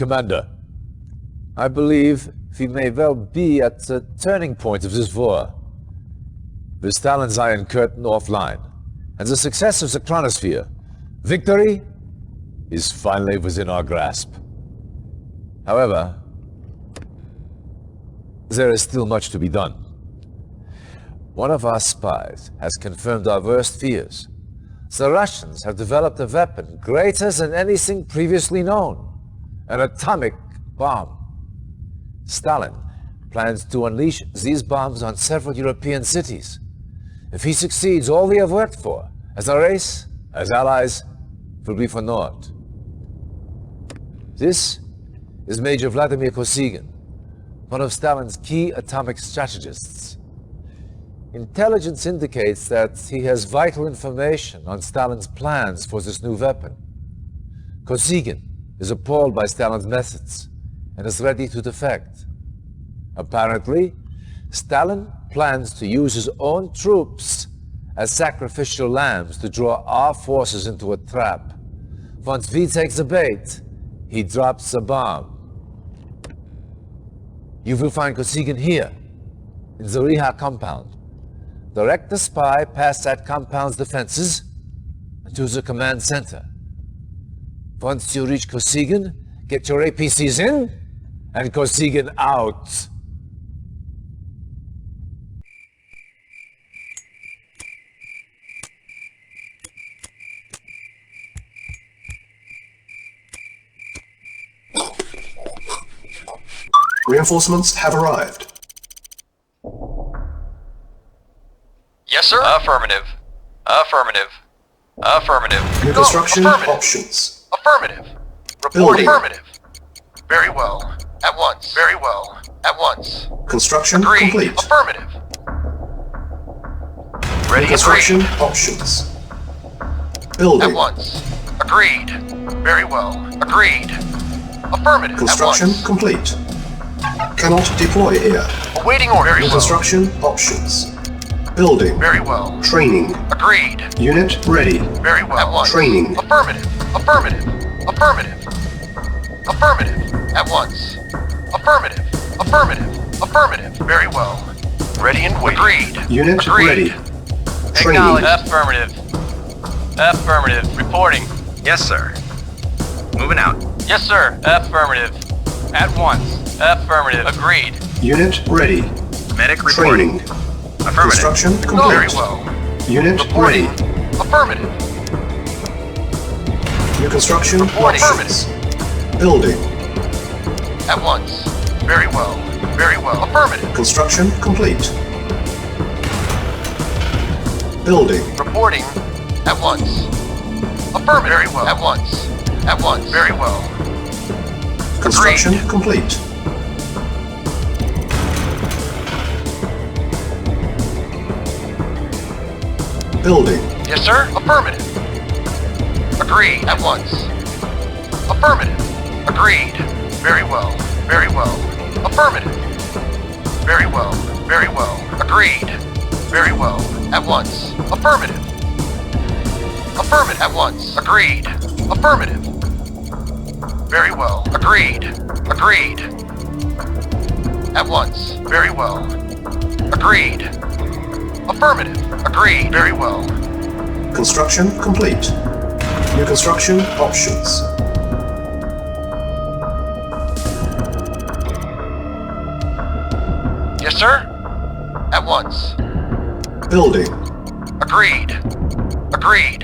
Commander, I believe we may well be at the turning point of this war. With Stalin's Iron Curtain offline, and the success of the chronosphere, victory is finally within our grasp. However, there is still much to be done. One of our spies has confirmed our worst fears. The Russians have developed a weapon greater than anything previously known, an atomic bomb. Stalin plans to unleash these bombs on several European cities. If he succeeds, all we have worked for, as a race, as allies, will be for naught. This is Major Vladimir Kosygin, one of Stalin's key atomic strategists. Intelligence indicates that he has vital information on Stalin's plans for this new weapon. Kosygin is appalled by Stalin's methods and is ready to defect. Apparently, Stalin plans to use his own troops as sacrificial lambs to draw our forces into a trap. Once we take the bait, he drops the bomb. You will find Kosygin here, in the Riha compound. Direct the spy past that compound's defenses and to the command center. Once you reach Kosygin, get your APCs in and Kosygin out. Reinforcements have arrived. Yes, sir? Affirmative. Affirmative. Affirmative. New construction Affirmative. options. Affirmative. Building. Reporting. Affirmative. Very well. At once. Very well. At once. Construction Agreed. complete. Affirmative. New Ready. construction Agreed. options. At Building. once. Agreed. Very well. Agreed. Affirmative. Construction At once. complete. Cannot deploy here. Awaiting order. Very New well. construction options. Building. Very well. Training. Agreed. Unit ready. Very well. At once. Training. Affirmative. Affirmative. Affirmative. Affirmative. At once. Affirmative. Affirmative. Affirmative. Very well. Ready and waiting. Agreed. Unit Agreed. ready. Acknowledge. Training. Affirmative. Affirmative. Reporting. Yes, sir. Moving out. Yes, sir. Affirmative. At once. Affirmative. Agreed. Unit ready. Medic reporting. Training. Affirmative. Construction No. Very complete. well. Unit Reporting. ready. Affirmative. New construction Reporting. options. Building. At once. Very well. Very well. Affirmative. Construction complete. Building. Reporting. At once. Affirmative. Very well. At once. At once. Very well. Construction Agreed. complete. Building. Yes, sir. Affirmative. Agreed. At once. Affirmative. Agreed. Very well. Very well. Affirmative. Very well. Very well. Agreed. Very well. At once. Affirmative. Affirmative. At once. Agreed. Affirmative. Very well. Agreed. Agreed. At once. Very well. Agreed. Affirmative. Agreed. Very well. Construction complete. New construction options. Yes, sir? At once. Building. Agreed. Agreed.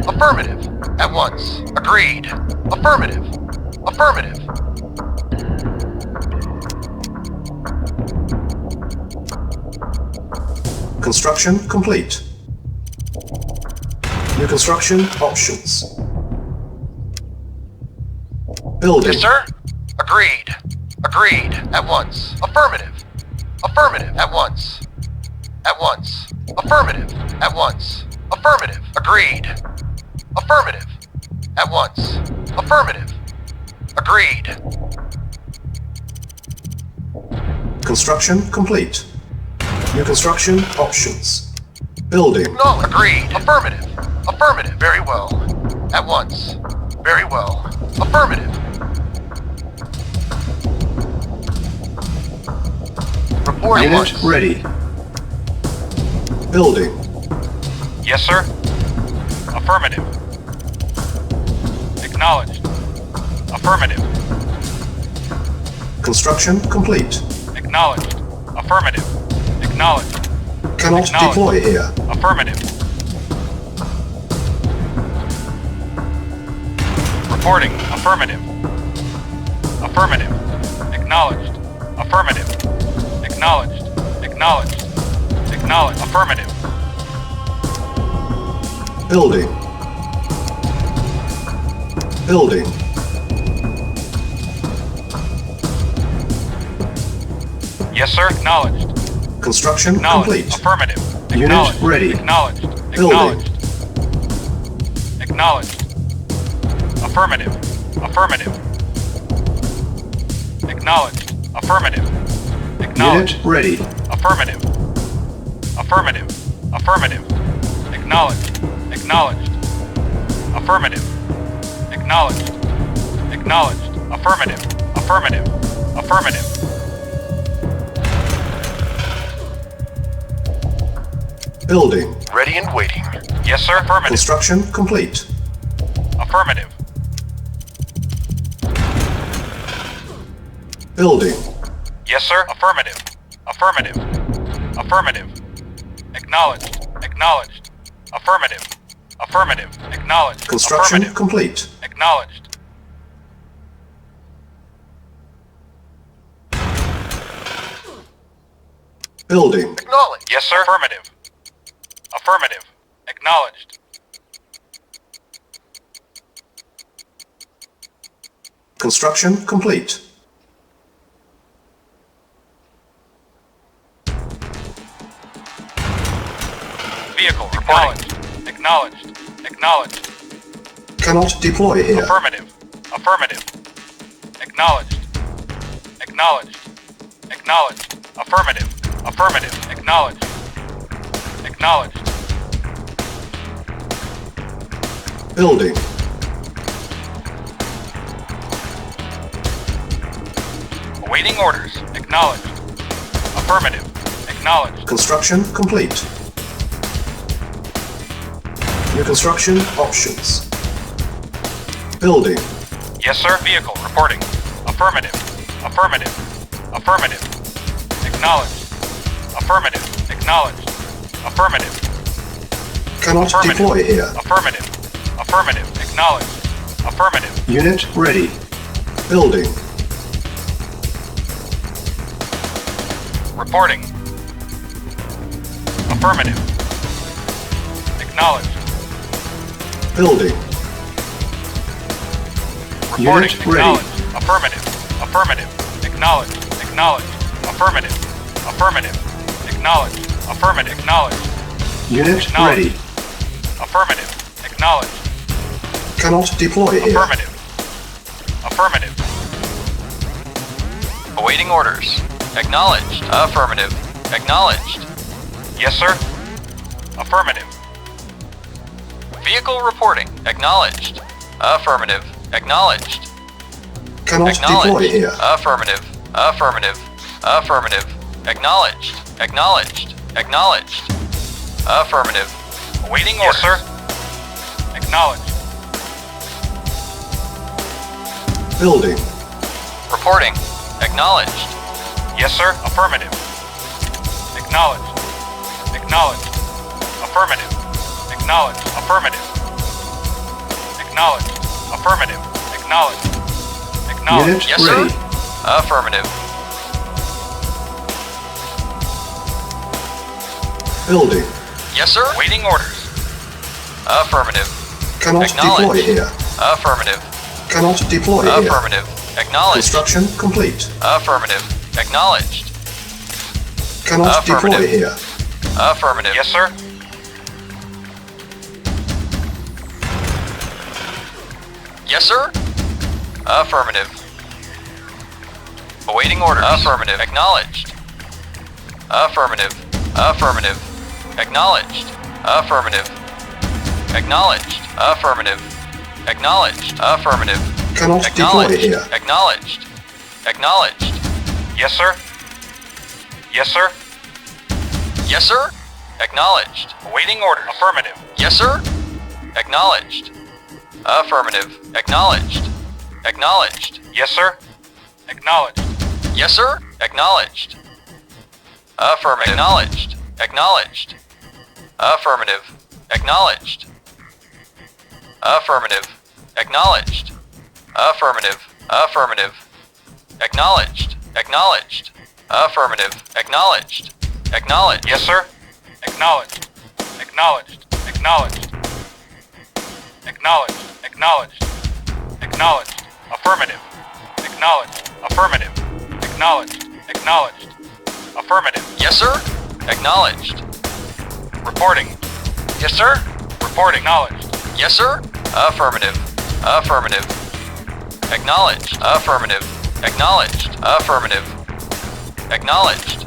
Affirmative. At once. Agreed. Affirmative. Affirmative. Construction complete. New construction options. Building. Yes, sir? Agreed. Agreed. At once. Affirmative. Affirmative. At once. At once. Affirmative. At once. Affirmative. Agreed. Affirmative. At once. Affirmative. Agreed. Construction complete. New construction options. Building. No. Agreed. Affirmative. Affirmative. Very well. At once. Very well. Affirmative. Report at Unit once. ready. Building. Yes, sir. Affirmative. Acknowledged. Affirmative. Construction complete. Acknowledged. Affirmative. Acknowledged. Cannot Acknowledged. deploy here. Affirmative. Reporting. Affirmative. Affirmative. Acknowledged. Affirmative. Acknowledged. Acknowledged. Acknowledged. Affirmative. Building. Building. Yes, sir. Acknowledged. Construction Acknowledged. complete. Affirmative. Unit Acknowledged. ready. Acknowledged. Building. Acknowledged. Acknowledged. Affirmative. Affirmative. Acknowledged. Affirmative. Acknowledged. Unit ready. Affirmative. Affirmative. Affirmative. Acknowledged. Acknowledged. Affirmative. Acknowledged. Acknowledged. Affirmative. Affirmative. Affirmative. Building. Ready and waiting. Yes, sir. Affirmative. Construction complete. Affirmative. Building. Yes, sir. Affirmative. Affirmative. Affirmative. Acknowledged. Acknowledged. Affirmative. Affirmative. Acknowledged. Construction Affirmative. complete. Acknowledged. Building. Acknowledged. Yes, sir. Affirmative. Affirmative. Acknowledged. Construction complete. Vehicle. Acknowledged. Acknowledged. Acknowledged. Cannot deploy here. Affirmative. Affirmative. Acknowledged. Acknowledged. Acknowledged. Affirmative. Affirmative. Acknowledged. Acknowledged. Building. Awaiting orders. Acknowledged. Affirmative. Acknowledged. Construction complete. New construction options. Building. Yes, sir. Vehicle reporting. Affirmative. Affirmative. Affirmative. Acknowledged. Affirmative. Acknowledged. Affirmative. Cannot Affirmative. deploy here. Affirmative. Affirmative. Acknowledged. Affirmative. Unit ready. Building. Reporting. Affirmative. Acknowledged. Building. Reporting. Unit ready. Acknowledged. Affirmative. Affirmative. Acknowledged. Acknowledged. Affirmative. Affirmative. Acknowledged. Affirmative. Acknowledged. Unit Acknowledged. ready. Affirmative. Acknowledged. Cannot deploy here. Affirmative. Affirmative. Awaiting orders. Acknowledged. Affirmative. Acknowledged. Yes, sir. Affirmative. Vehicle reporting. Acknowledged. Affirmative. Acknowledged. Cannot deploy Acknowledged. here. Affirmative. Affirmative. Affirmative. Acknowledged. Acknowledged. Acknowledged. Affirmative. Awaiting Yes, orders. sir. Acknowledged. Building. Reporting. Acknowledged. Yes, sir. Affirmative. Acknowledged. Acknowledged. Affirmative. Acknowledged. Affirmative. Acknowledged. Affirmative. Acknowledged. Acknowledged. Unit Yes, ready. sir. Affirmative. Building. Yes, sir. Awaiting orders. Affirmative. Cannot deploy Acknowledged. here. Affirmative. Cannot deploy here. Affirmative. Acknowledged. Construction complete. Affirmative. Acknowledged. Cannot deploy Affirmative. here. Affirmative. Yes, sir. Yes, sir. Affirmative. Awaiting orders. Affirmative. Acknowledged. Affirmative. Affirmative. Acknowledged. Affirmative. Acknowledged. Affirmative. Acknowledged. Affirmative. Cannot deploy Acknowledged. here. Acknowledged. Acknowledged. Yes, sir. Yes, sir. Yes, sir. Acknowledged. Awaiting orders. Affirmative. Yes, sir. Acknowledged. Affirmative. Acknowledged. Acknowledged. Yes, sir. Acknowledged. Yes, sir. Acknowledged. Affirmative. Acknowledged. Acknowledged. Affirmative. Acknowledged. Affirmative. Acknowledged. Affirmative. Affirmative. Acknowledged. Acknowledged. Affirmative. Acknowledged. Acknowledged. Yes, sir. Acknowledged. Acknowledged. Acknowledged. Acknowledged. Acknowledged. Acknowledged. Affirmative. Acknowledged. Affirmative. Acknowledged. Acknowledged. Affirmative. Yes, sir. Acknowledged. Reporting. Yes, sir. Reporting. Acknowledged. Yes, sir. Affirmative. Affirmative. Acknowledged. Affirmative. Acknowledged. Affirmative. Acknowledged.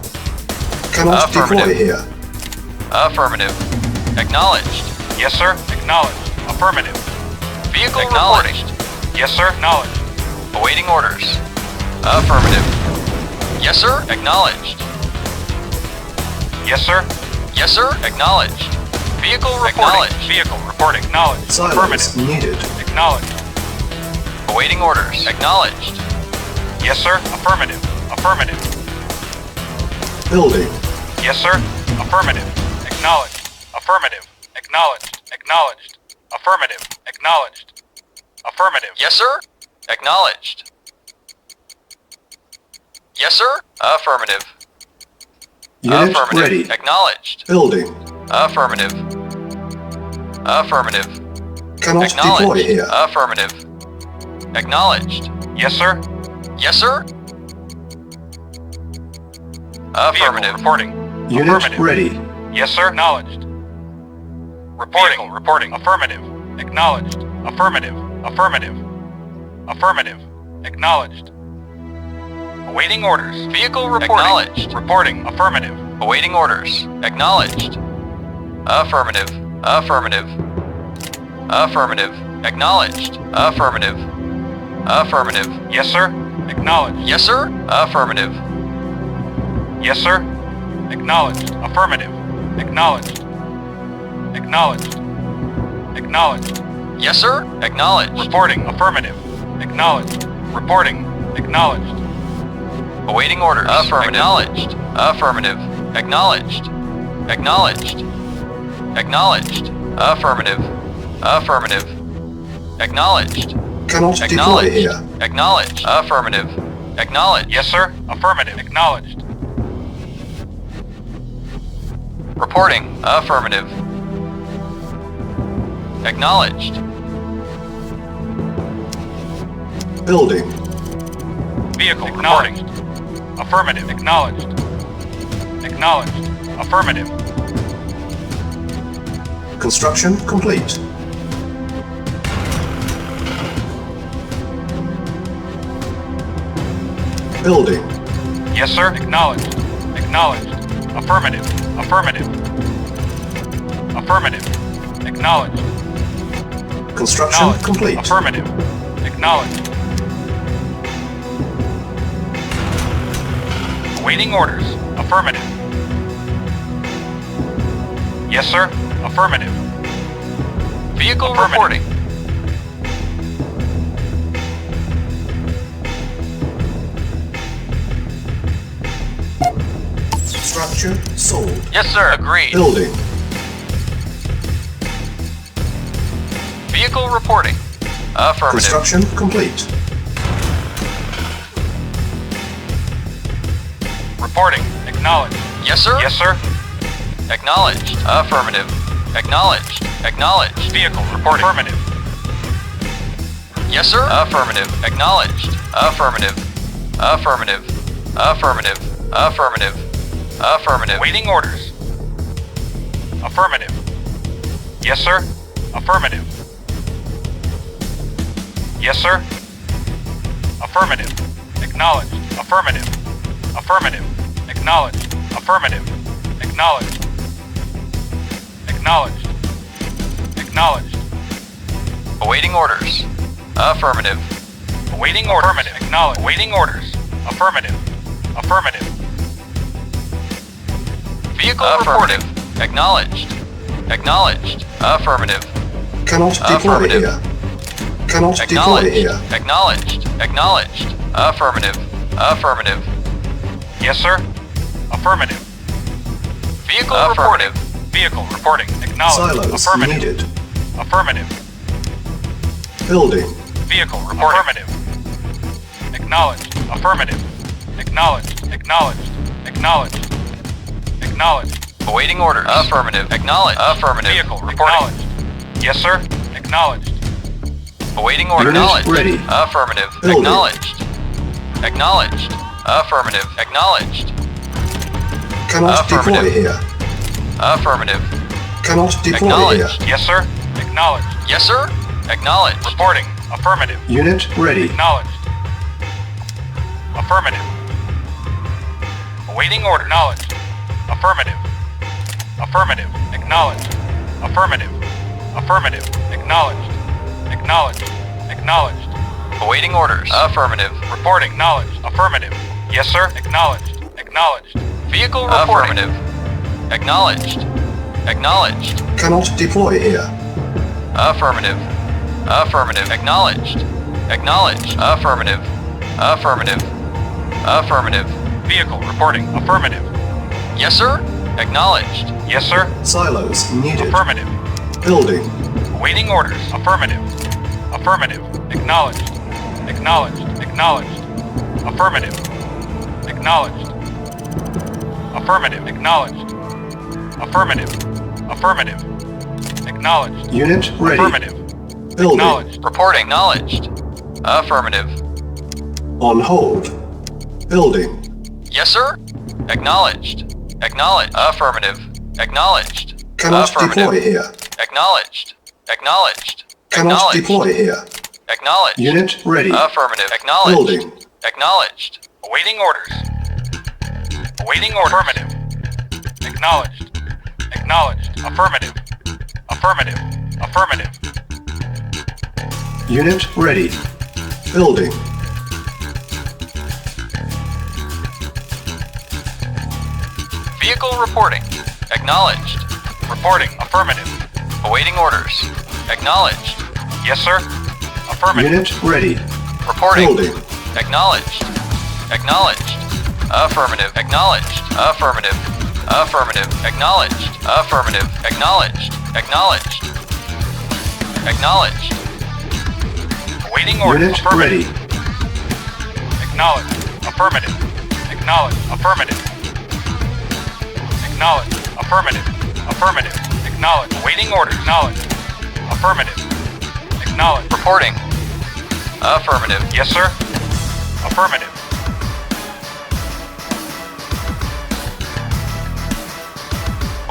Cannot deploy Affirmative. here. Affirmative. Acknowledged. Yes, sir. Acknowledged. Affirmative. Vehicle Acknowledged. reporting. Yes, sir. Acknowledged. Awaiting orders. Affirmative. Yes, sir. Acknowledged. Yes, sir. Yes, sir. Acknowledged. Vehicle Reporting. acknowledged. Vehicle reporting. Acknowledged. Silence Affirmative. needed. Acknowledged. Awaiting orders. Acknowledged. Yes, sir. Affirmative. Affirmative. Building. Yes, sir. Affirmative. Acknowledged. Affirmative. Acknowledged. Acknowledged. Affirmative. Acknowledged. Affirmative. Yes, sir. Acknowledged. Yes, sir. Affirmative. Unit Affirmative. ready. Acknowledged. Building. Affirmative. Affirmative. Cannot deploy Acknowledged. here. Affirmative. Acknowledged. Yes, sir. Yes, sir. Vehicle Affirmative. reporting. Unit Affirmative. ready. Yes, sir. Acknowledged. Reporting. Vehicle reporting. Affirmative. Acknowledged. Affirmative. Affirmative. Affirmative. Acknowledged. Awaiting orders. Vehicle reporting. Acknowledged. Reporting. Affirmative. Awaiting orders. Acknowledged. Affirmative. Affirmative. Affirmative. Acknowledged. Affirmative. Affirmative. Yes, sir. Acknowledged. Yes, sir. Affirmative. Yes, sir. Acknowledged. Affirmative. Acknowledged. Acknowledged. Acknowledged. Yes, sir. Acknowledged. Reporting. Affirmative. Acknowledged. Reporting. Acknowledged. Awaiting orders. Affirmative. Acknowledged. Affirmative. Acknowledged. Acknowledged. Acknowledged. Affirmative. Affirmative. Acknowledged. Cannot deploy Acknowledged. here. Acknowledged. Affirmative. Acknowledged. Yes, sir. Affirmative. Acknowledged. Reporting. Affirmative. Acknowledged. Building. Vehicle acknowledged. Affirmative. Acknowledged. Acknowledged. Affirmative. Construction complete. Building. Yes, sir. Acknowledged. Acknowledged. Affirmative. Affirmative. Affirmative. Acknowledged. Construction Acknowledged. complete. Affirmative. Acknowledged. Awaiting orders. Affirmative. Yes, sir. Affirmative. Vehicle Affirmative. reporting. Structure sold. Yes, sir. Agreed. Building. Vehicle reporting. Affirmative. Construction complete. Reporting. Acknowledged. Yes, sir. Yes, sir. Acknowledged. Affirmative. Acknowledged. Acknowledged. Vehicle reporting. Affirmative. Yes, sir. Affirmative. Acknowledged. Affirmative. Affirmative. Affirmative. Affirmative. Affirmative. Waiting orders. Affirmative. Yes, sir. Affirmative. Yes, sir. Affirmative. Acknowledged. Affirmative. Affirmative. Acknowledged. Affirmative. Acknowledged. Acknowledged. Acknowledged. Awaiting orders. Affirmative. Awaiting orders. Affirmative. Acknowledged. Awaiting orders. Affirmative. Affirmative. Vehicle reporting. Acknowledged. Acknowledged. Affirmative. Cannot deploy Affirmative. here. Cannot deploy Acknowledged. here. Acknowledged. Acknowledged. Affirmative. Affirmative. Yes, sir. Affirmative. Vehicle reporting. Vehicle reporting. Acknowledged. Silos Affirmative. needed. Affirmative. Building. Vehicle reporting. Affirmative. Acknowledged. Affirmative. Acknowledged. Acknowledged. Acknowledged. Acknowledged. Awaiting orders. Affirmative. Acknowledged. Affirmative. Vehicle reporting. Yes, sir. Acknowledged. Awaiting orders. Unit Acknowledged. ready. Affirmative. Building. Acknowledged. Acknowledged. Affirmative. Acknowledged. Cannot deploy Affirmative. here. Affirmative. Cannot deploy here. Acknowledged. Yes, sir. Acknowledged. Yes, sir. Acknowledged. Reporting. Affirmative. Unit ready. Acknowledged. Affirmative. Awaiting order. Acknowledged. Affirmative. Affirmative. Acknowledged. Affirmative. Affirmative. Acknowledged. Acknowledged. Acknowledged. Awaiting orders. Affirmative. Reporting. Acknowledged. Affirmative. Yes, sir. Acknowledged. Acknowledged. Vehicle reporting. Affirmative. Acknowledged. Acknowledged. Cannot deploy here. Affirmative. Affirmative. Acknowledged. Acknowledged. Affirmative. Affirmative. Affirmative. Vehicle reporting. Affirmative. Yes, sir. Acknowledged. Yes, sir. Silos needed. Affirmative. Building. Awaiting orders. Affirmative. Affirmative. Acknowledged. Acknowledged. Acknowledged. Affirmative. Acknowledged. Affirmative. Acknowledged. Affirmative. Affirmative. Acknowledged. Unit ready. Affirmative. Building. Acknowledged. Reporting. Acknowledged. Affirmative. On hold. Building. Yes, sir. Acknowledged. Acknowledged. Affirmative. Acknowledged. Cannot Affirmative. deploy here. Acknowledged. Acknowledged. Cannot Acknowledged. deploy here. Acknowledged. Unit ready. Affirmative. Acknowledged. Building. Acknowledged. Awaiting orders. Awaiting order. Affirmative. Acknowledged. Acknowledged. Affirmative. Affirmative. Affirmative. Unit ready. Building. Vehicle reporting. Acknowledged. Reporting. Affirmative. Awaiting orders. Acknowledged. Yes, sir. Affirmative. Unit ready. Reporting. Building. Acknowledged. Acknowledged. Affirmative. Acknowledged. Affirmative. Affirmative. Acknowledged. Affirmative. Acknowledged. Acknowledged. Acknowledged. Awaiting orders. Unit Affirmative. ready. Acknowledged. Affirmative. Acknowledged. Affirmative. Acknowledged. Affirmative. Affirmative. Acknowledged. Awaiting orders. Acknowledged. Affirmative. Acknowledged. Reporting. Affirmative. Yes, sir. Affirmative.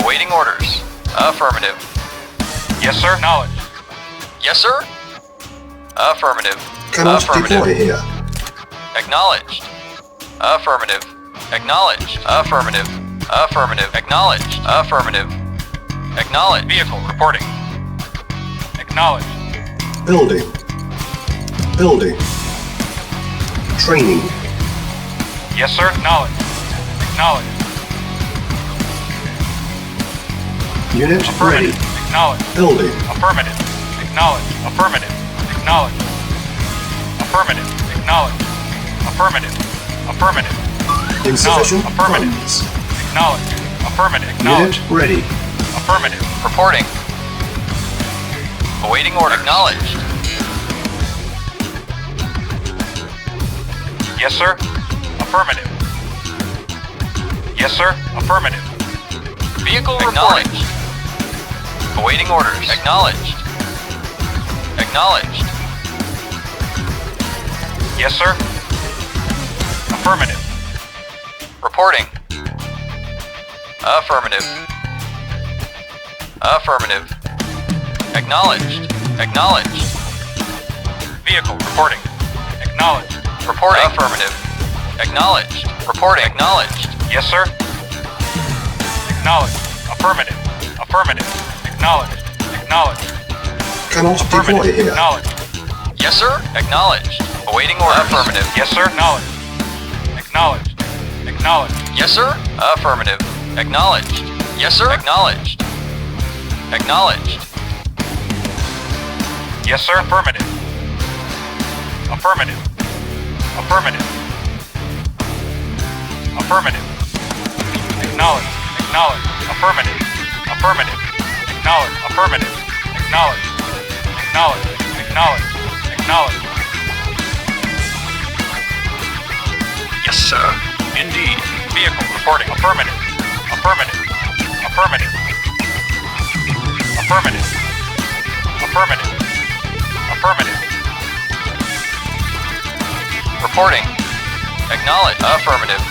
Awaiting orders. Affirmative. Yes, sir. Acknowledged. Yes, sir. Affirmative. Cannot Affirmative. deploy here. Acknowledged. Affirmative. Acknowledged. Affirmative. Affirmative. Acknowledged. Affirmative. Acknowledged. Vehicle reporting. Acknowledged. Building. Building. Training. Yes, sir. Acknowledged. Acknowledged. Unit ready. Affirmative. Acknowledged. Building. Affirmative. Acknowledged. Affirmative. Acknowledged. Affirmative. Acknowledged. Affirmative. Affirmative. Insufficient Affirmative. funds. Acknowledged. Affirmative. Unit Acknowledged. ready. Affirmative. Reporting. Awaiting order. Acknowledged. Yes, sir. Affirmative. Yes, sir. Affirmative. Vehicle acknowledged. Awaiting orders. Acknowledged. Acknowledged. Yes, sir. Affirmative. Reporting. Affirmative. Affirmative. Acknowledged. Acknowledged. Vehicle reporting. Acknowledged. Reporting. Affirmative. Acknowledged. Reporting. Acknowledged. Yes, sir. Acknowledged. Affirmative. Affirmative. Acknowledged. Acknowledged. Cannot deploy Affirmative. here. Acknowledged. Yes, sir. Acknowledged. Awaiting order. Affirmative. Yes, sir. Acknowledged. Acknowledged. Acknowledged. Yes, sir. Affirmative. Acknowledged. Yes, sir. Acknowledged. Acknowledged. Yes, sir. Affirmative. Affirmative. Affirmative. Affirmative. Acknowledge. Acknowledge. Affirmative. Affirmative. Acknowledge. Affirmative. Acknowledge. Acknowledge. Acknowledge. Acknowledge. Yes, sir. Indeed. Vehicle reporting. Affirmative. Affirmative. Affirmative. Affirmative. Affirmative. Affirmative. Reporting. Acknowledge. Affirmative.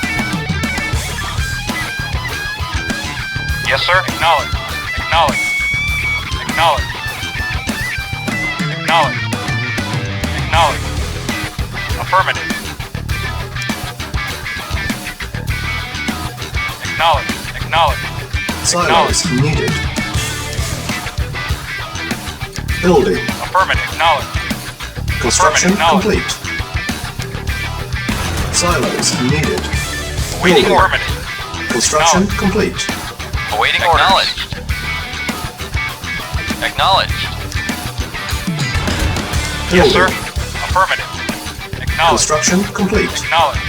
Yes, sir. Acknowledge. Acknowledge. Acknowledge. Acknowledge. Acknowledge. Affirmative. Acknowledge. Acknowledge. Silos needed. Building. Affirmative. Acknowledge. Construction Affirmative. complete. Silos needed. Awaiting Building. affirmative. Construction complete. Awaiting orders. Acknowledged. Yes, sir. Building. Affirmative. Acknowledge. Construction complete. Acknowledge.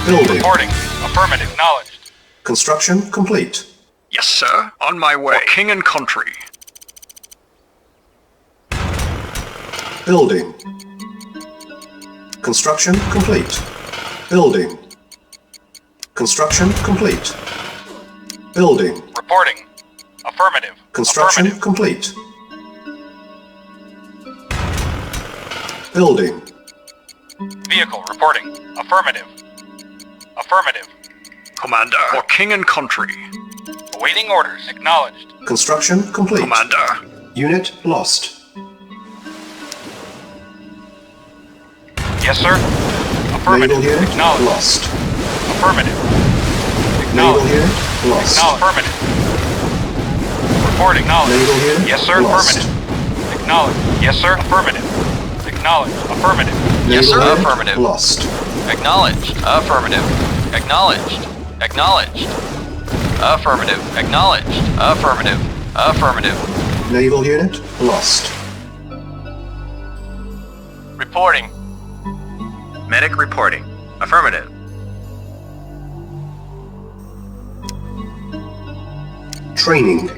Building. Reporting. Affirmative. Acknowledged. Construction complete. Yes, sir. On my way. For king and country. Building. Construction complete. Building. Construction complete. Building. Reporting. Affirmative. Construction Affirmative. complete. Building. Vehicle reporting. Affirmative. Affirmative. Commander. For king and country. Awaiting orders. Acknowledged. Construction complete. Commander. Unit lost. Yes, sir. Naval Affirmative. unit Acknowledged. lost. Affirmative. Naval Acknowledged. unit lost. Acknowledged. Affirmative. Reporting. Acknowledged. Naval unit Yes, sir. lost. Affirmative. Acknowledged. Yes, sir. Affirmative. Acknowledged. Affirmative. Yes, sir. Naval unit Affirmative. lost. Acknowledged. Affirmative. Acknowledged. Acknowledged. Affirmative. Acknowledged. Affirmative. Affirmative. Naval unit lost. Reporting. Medic reporting. Affirmative. Training.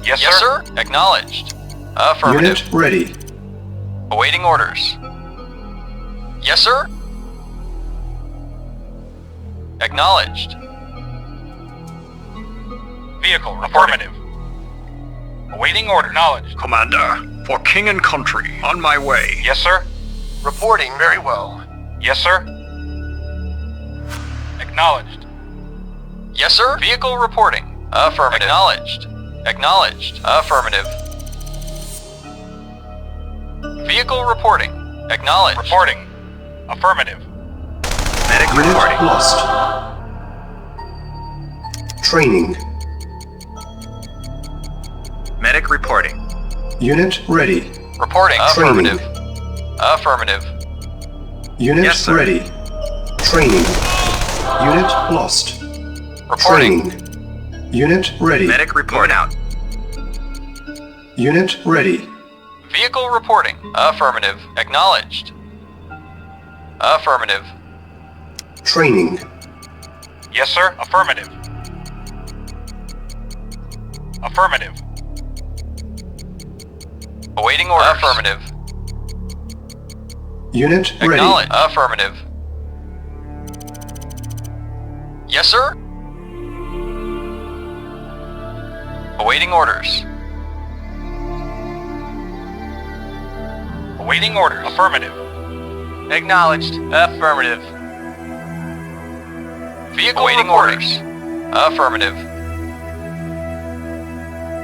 Yes, Yes, sir. sir. Acknowledged. Affirmative. Unit ready. Awaiting orders. Yes, sir. Acknowledged. Vehicle. Affirmative. Awaiting order. Acknowledged. Commander. For king and country. On my way. Yes, sir. Reporting very well. Yes, sir. Acknowledged. Yes, sir. Vehicle reporting. Affirmative. Acknowledged. Acknowledged. Affirmative. Vehicle reporting. Acknowledged. Reporting. Affirmative. Medic Unit reporting. lost. Training. Medic reporting. Unit ready. Reporting. Training. Affirmative. Affirmative. Unit Yes, sir. ready. Training. Unit lost. Reporting. Training. Unit ready. Medic reporting out. Unit ready. Vehicle reporting. Affirmative. Acknowledged. Affirmative. Training. Yes, sir. Affirmative. Affirmative. Awaiting orders. Affirmative. Unit ready. Acknowledged. Affirmative. Yes, sir. Awaiting orders. Awaiting order. Affirmative. Acknowledged. Affirmative. Vehicle awaiting orders. Affirmative.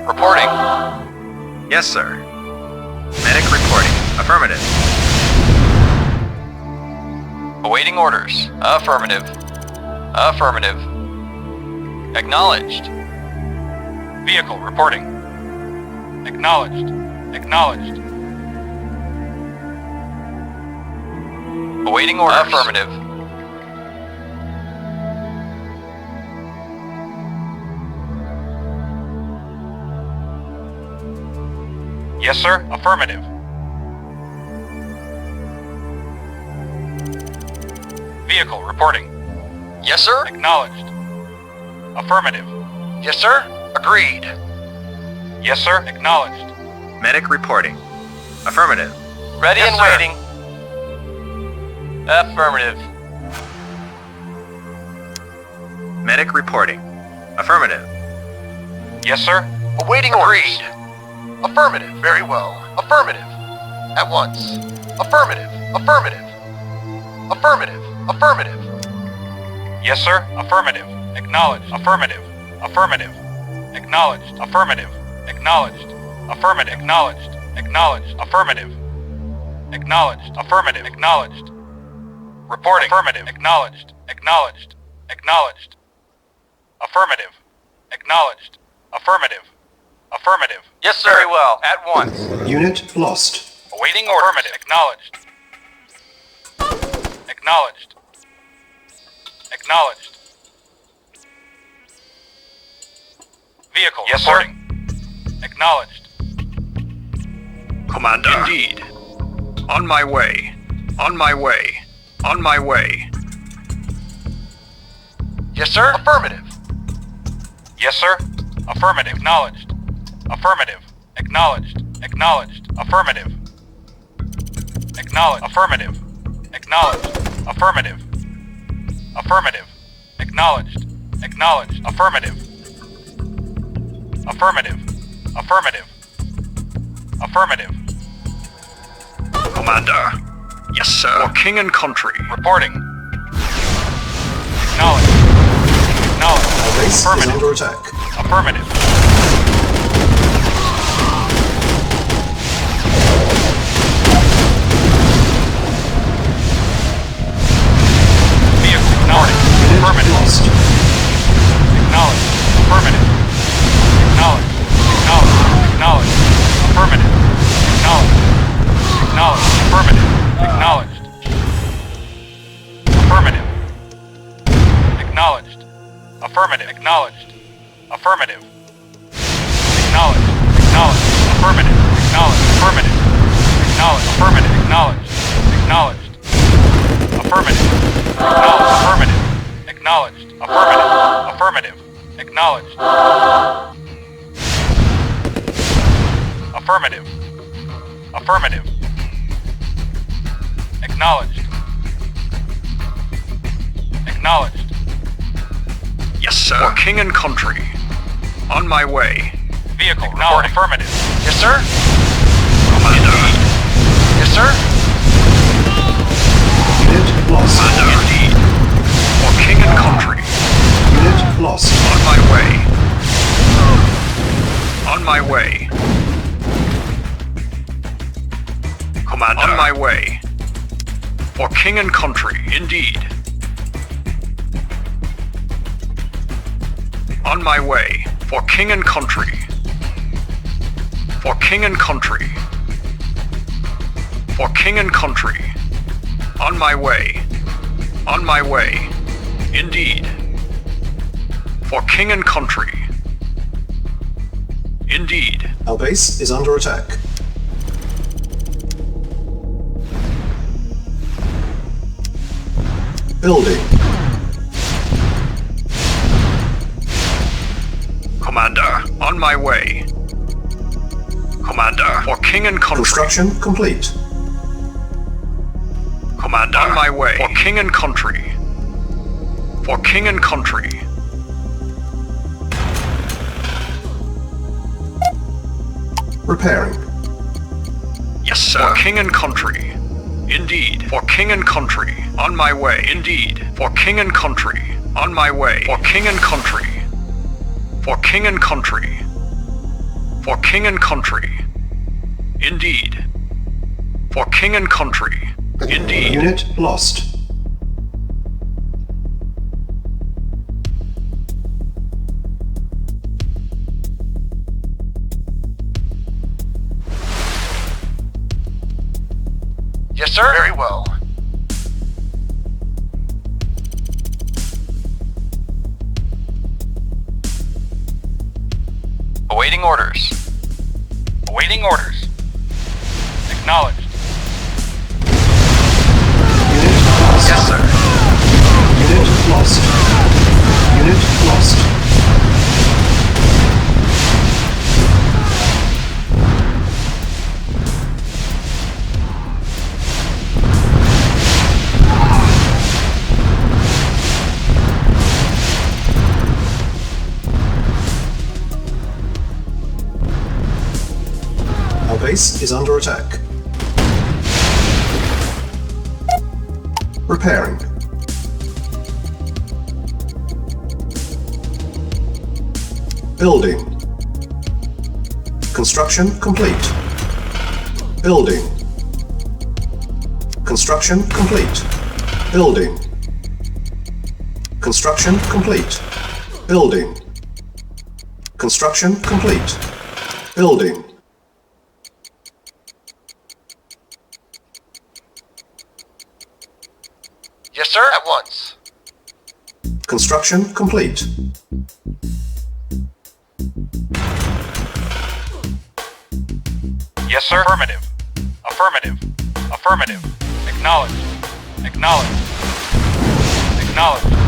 Reporting. Yes, sir. Medic reporting. Affirmative. Awaiting orders. Affirmative. Affirmative. Acknowledged. Vehicle reporting. Acknowledged. Acknowledged. Awaiting orders. Affirmative. Yes, sir. Affirmative. Vehicle reporting. Yes, sir? Acknowledged. Affirmative. Yes, sir? Agreed. Yes, sir. Acknowledged. Medic reporting. Affirmative. Ready Yes, and sir. waiting. Affirmative. Medic reporting. Affirmative. Yes, sir. Awaiting orders. Affirmative. Very well. Affirmative. At once. Affirmative. Affirmative. Affirmative. Affirmative. Yes, sir. Affirmative. Acknowledged. Affirmative. Affirmative. Acknowledged. Affirmative. Acknowledged. Affirmative. Acknowledged. Acknowledged. Affirmative. Acknowledged. Affirmative. Acknowledged. Reporting. Affirmative. Acknowledged. Acknowledged. Acknowledged. Affirmative. Acknowledged. Affirmative. Affirmative. Yes, sir. Very well. At once. Unit lost. Awaiting orders. Affirmative. Acknowledged. Acknowledged. Acknowledged. Vehicle Yes, reporting. Acknowledged. Commander. Indeed. On my way. On my way. On my way. Yes, sir? Affirmative. Yes, sir. Affirmative. Acknowledged. Affirmative. Acknowledged. Acknowledged. Affirmative. Acknowledged. Affirmative. Acknowledged. Affirmative. Affirmative. Acknowledged. Acknowledged. Affirmative. Affirmative. Affirmative. Affirmative. Commander. Yes, sir. For king and country. Reporting. Acknowledged. Acknowledged. Our base is Affirmative. under attack. Affirmative. Vehicle acknowledged. Unit Affirmative. lost. Acknowledged. Affirmative. Acknowledged. Acknowledged. Acknowledged. Affirmative. Acknowledged. Acknowledged. Affirmative. Acknowledged. Affirmative. Acknowledged. Affirmative. Acknowledged. Affirmative. Acknowledged. Acknowledged. Affirmative. Acknowledged. Affirmative. Acknowledged. Affirmative. Acknowledged. Acknowledged. Affirmative. Acknowledged. Affirmative. Acknowledged. Affirmative. Affirmative. Acknowledged. Affirmative. Affirmative. Acknowledged. Acknowledged. Yes, sir. For king and country. On my way. Vehicle reporting. Affirmative. Yes, sir? Commander. Yes, sir? Unit lost. Commander. Indeed. For king and country. Unit lost. On my way. On my way. Commander. On my way. For king and country, indeed. On my way. For king and country. For king and country. For king and country. On my way. On my way. Indeed. For king and country. Indeed. Our base is under attack. Building. Commander, on my way. Commander, for king and country. Construction complete. Commander, on my way. For king and country. For king and country. Repairing. Yes, sir. For king and country. Indeed. For king and country. On my way. Indeed. For king and country. On my way. For king and country. For king and country. For king and country. Indeed. For king and country. Indeed. Unit lost. Yes, sir? Very well. Awaiting orders. Awaiting orders. Acknowledged. Unit lost. Yes, sir. Unit lost. Unit lost. Our base is under attack. Repairing. Building. Construction complete. Building. Construction complete. Building. Construction complete. Building. Construction complete. Building. Yes, sir. At once. Construction complete. Yes, sir. Affirmative. Affirmative. Affirmative. Acknowledged. Acknowledged. Acknowledged.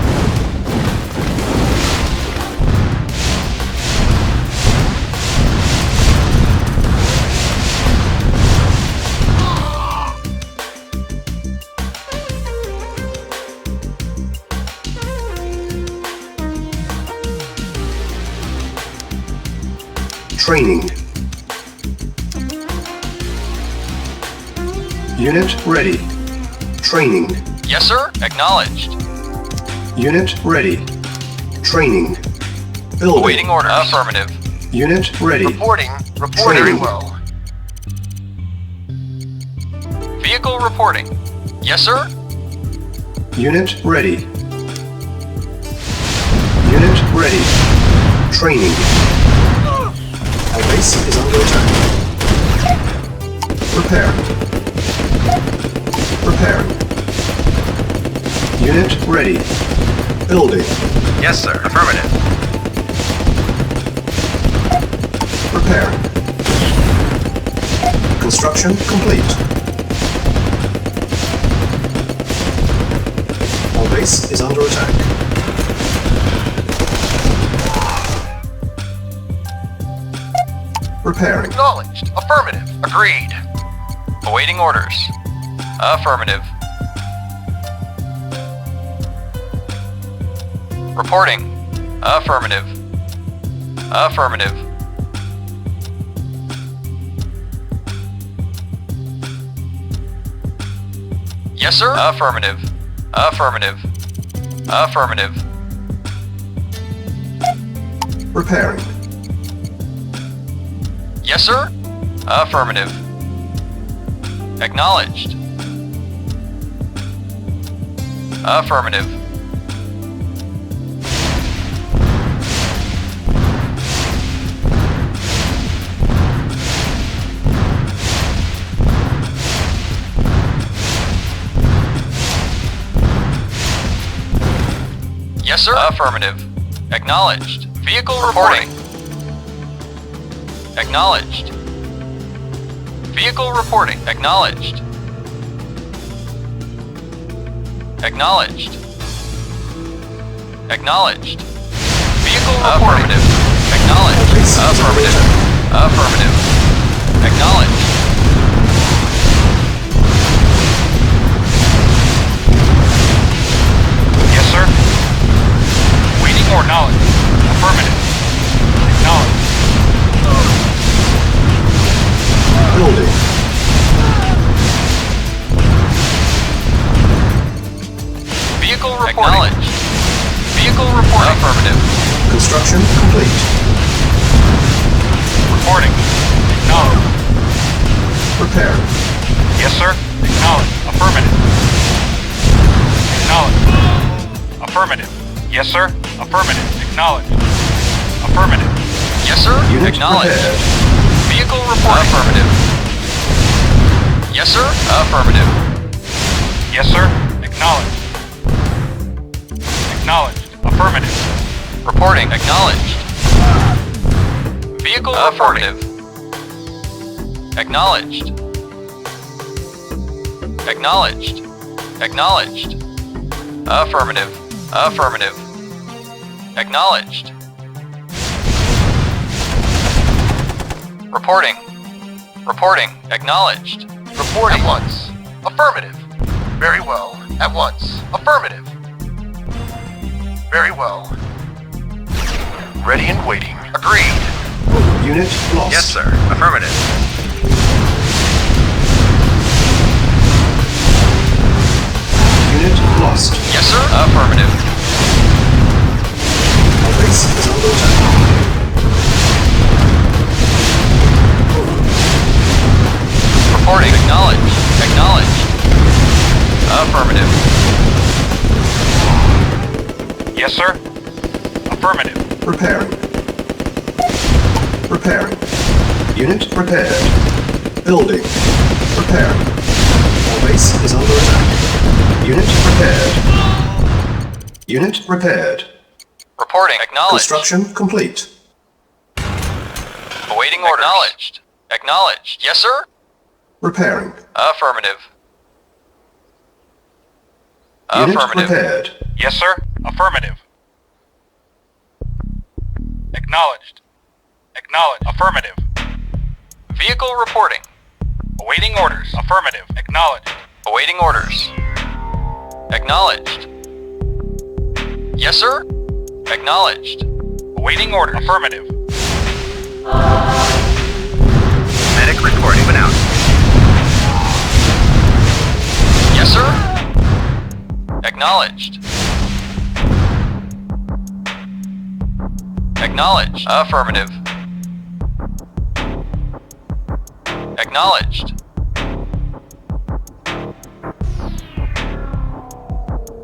Training. Unit ready. Training. Yes, sir. Acknowledged. Unit ready. Training. Building. Awaiting orders. Affirmative. Unit ready. Reporting. Reporting. Very Training. well. Vehicle reporting. Yes, sir. Unit ready. Unit ready. Training. Our base is under attack. Repair. Repair. Unit ready. Building. Yes, sir. Affirmative. Repair. Construction complete. Our base is under attack. Repairing. Acknowledged. Affirmative. Agreed. Awaiting orders. Affirmative. Reporting. Affirmative. Affirmative. Yes, sir. Affirmative. Affirmative. Affirmative. Repairing. Yes, sir. Affirmative. Acknowledged. Affirmative. Yes, sir. Affirmative. Acknowledged. Vehicle reporting. Acknowledged. Vehicle reporting. Acknowledged. Acknowledged. Acknowledged. Vehicle reporting. Affirmative. Acknowledged. Affirmative. Affirmative. Acknowledged. Yes, sir. Waiting more knowledge. Affirmative. Acknowledged. Building. Vehicle reporting. Acknowledged. Vehicle reporting. Affirmative. Construction complete. Reporting. Acknowledged. Repair. Yes, sir. Acknowledged. Affirmative. Acknowledged. Affirmative. Yes, sir. Affirmative. Acknowledged. Affirmative. Yes, sir. Unit Acknowledged. prepared. Vehicle reporting. Affirmative. Yes, sir. Affirmative. Yes, sir. Acknowledged. Acknowledged. Affirmative. Reporting. Acknowledged. Vehicle Vehicle affirmative. Acknowledged. Acknowledged. Acknowledged. Affirmative. Affirmative. Acknowledged. Reporting. Reporting. Acknowledged. Reporting. At once. Affirmative. Very well. At once. Affirmative. Very well. Ready and waiting. Agreed. Unit lost. Yes, sir. Affirmative. Unit lost. Yes, sir. Affirmative. Our base is under attack. Reporting. Acknowledged. Acknowledged. Affirmative. Yes, sir. Affirmative. Preparing. Preparing. Unit prepared. Building. Preparing. Our base is under attack. Unit prepared. Unit repaired. Reporting. Acknowledged. Construction complete. Awaiting orders. Acknowledged. Acknowledged. Yes, sir. Repairing. Affirmative. Unit Affirmative. repaired. Yes, sir. Affirmative. Acknowledged. Acknowledged. Affirmative. Vehicle reporting. Awaiting orders. Affirmative. Acknowledged. Awaiting orders. Acknowledged. Yes, sir. Acknowledged. Awaiting orders. Affirmative. Medic report even out. Yes, sir. Acknowledged. Acknowledged. Affirmative. Acknowledged.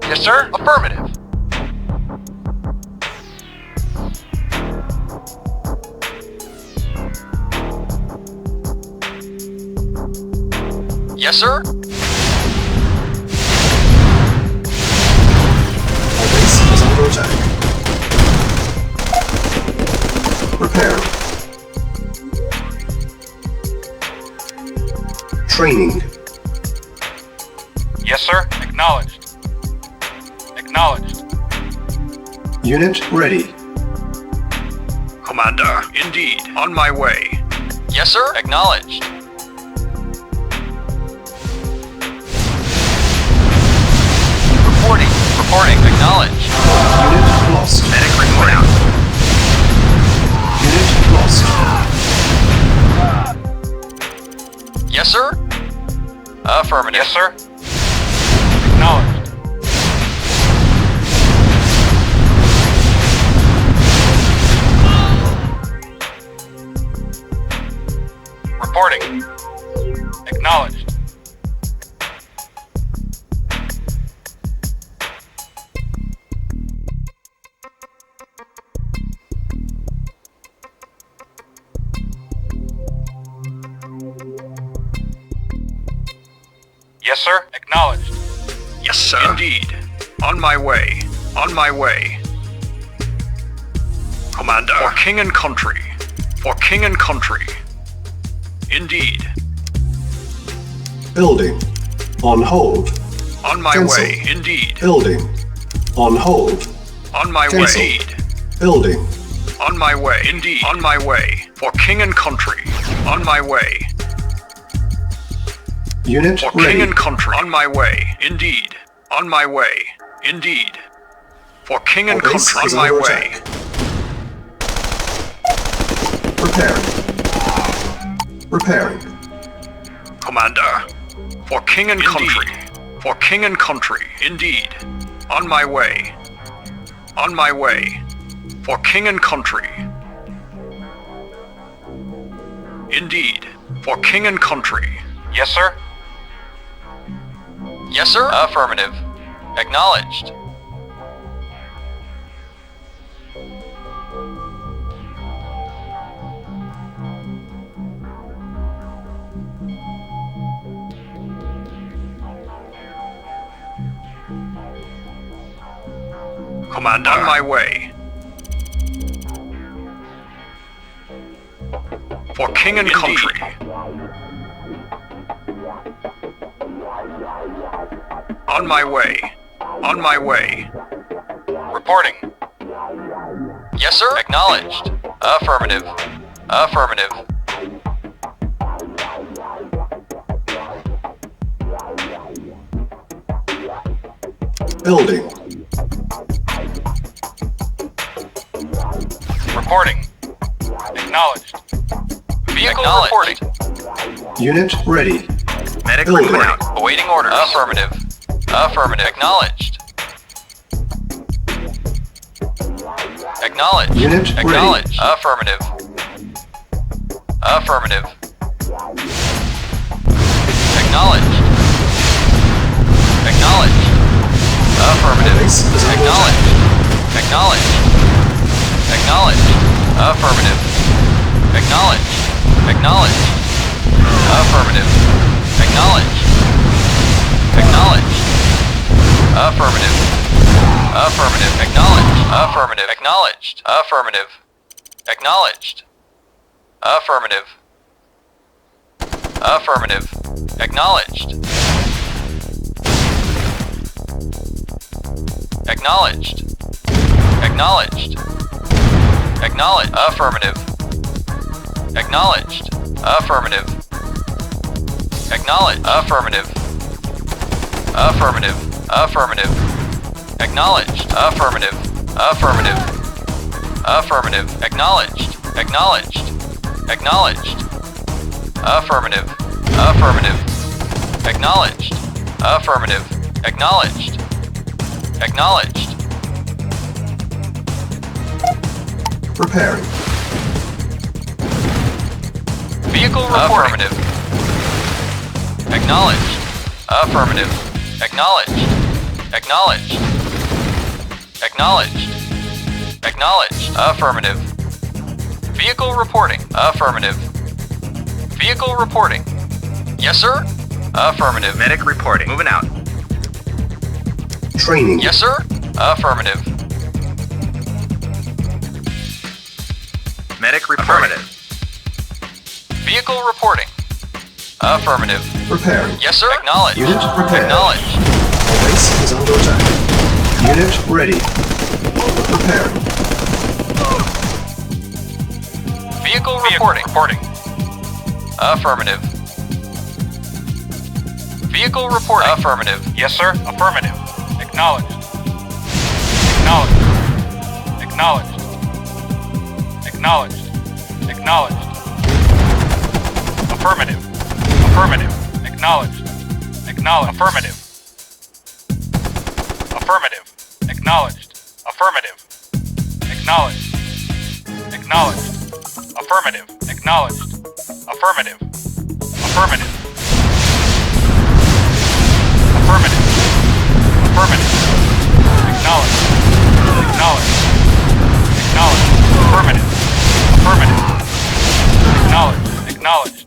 Yes, sir. Affirmative. Yes, sir. Our base is under attack. Repairing. Training. Yes, sir. Acknowledged. Acknowledged. Unit ready. Commander, indeed. On my way. Yes, sir. Acknowledged. Reporting. Reporting. Acknowledged. Unit lost. Medic report out. Unit lost. Yes, sir. Affirmative. Yes, sir. Acknowledged. Reporting. Acknowledged. Yes, sir. Acknowledged. Yes, sir. Indeed. On my way. On my way. Commander. For king and country. For king and country. Indeed. Building. On hold. On my Cancel. way. Indeed. Building. On hold. On my Cancel. way. Indeed. Building. On my way. Indeed. On my way. For king and country. On my way. Unit For ready. king and country. On my way. Indeed. On my way. Indeed. For king and Our base country. is On my under way. attack. Repairing. Repairing. Commander. For king and country. For king and country. Indeed. On my way. On my way. For king and country. Indeed. For king and country. Yes, sir. Yes, sir. Affirmative. Acknowledged. Commander. On my way. For king and country. On my way. On my way. Reporting. Yes, sir. Acknowledged. Affirmative. Affirmative. Building. Reporting. Acknowledged. Vehicle reporting. Unit ready. Medic Building. moving out. Awaiting orders. Affirmative. Affirmative. Acknowledged. Acknowledged. Unit ready. Acknowledged. Affirmative. Affirmative. Acknowledged. Acknowledged. Affirmative. Base is under Acknowledged. Acknowledged. Acknowledged. Affirmative. Acknowledged. Acknowledged. Affirmative. Acknowledged. Acknowledged. Affirmative. Affirmative. Acknowledged. Affirmative. Acknowledged. Affirmative. Acknowledged. Affirmative. Affirmative. Acknowledged. Acknowledged. Acknowledged. Acknowledged. Affirmative. Acknowledged. Affirmative. Acknowledged. Affirmative. Affirmative. Affirmative. Acknowledged. Affirmative. Affirmative. Affirmative. Acknowledged. Acknowledged. Acknowledged. Affirmative. Affirmative. Acknowledged. Affirmative. Acknowledged. Acknowledged. Preparing. Vehicle reporting. Affirmative. Acknowledged. Affirmative. Acknowledged. Acknowledged. Acknowledged. Acknowledged. Affirmative. Vehicle reporting. Affirmative. Vehicle reporting. Yes, sir. Affirmative. Medic reporting. Moving out. Training. Yes, sir. Affirmative. Medic reporting. Affirmative. Vehicle reporting. Affirmative. Preparing. Yes, sir. Acknowledged. Unit prepared. Acknowledged. Base is under attack. Unit ready. Preparing. Vehicle reporting. Affirmative. Vehicle reporting. Affirmative. Yes, sir. Affirmative. Acknowledged. Acknowledged. Acknowledged. Acknowledged. Acknowledged. Affirmative. Affirmative. Acknowledged. Acknowledged. Affirmative. Affirmative. Acknowledged. Affirmative. Acknowledged. Acknowledged. Affirmative. Acknowledged. Affirmative. Affirmative. Affirmative. Affirmative. Acknowledged. Acknowledged. Acknowledged. Affirmative. Affirmative. Acknowledged. Acknowledged.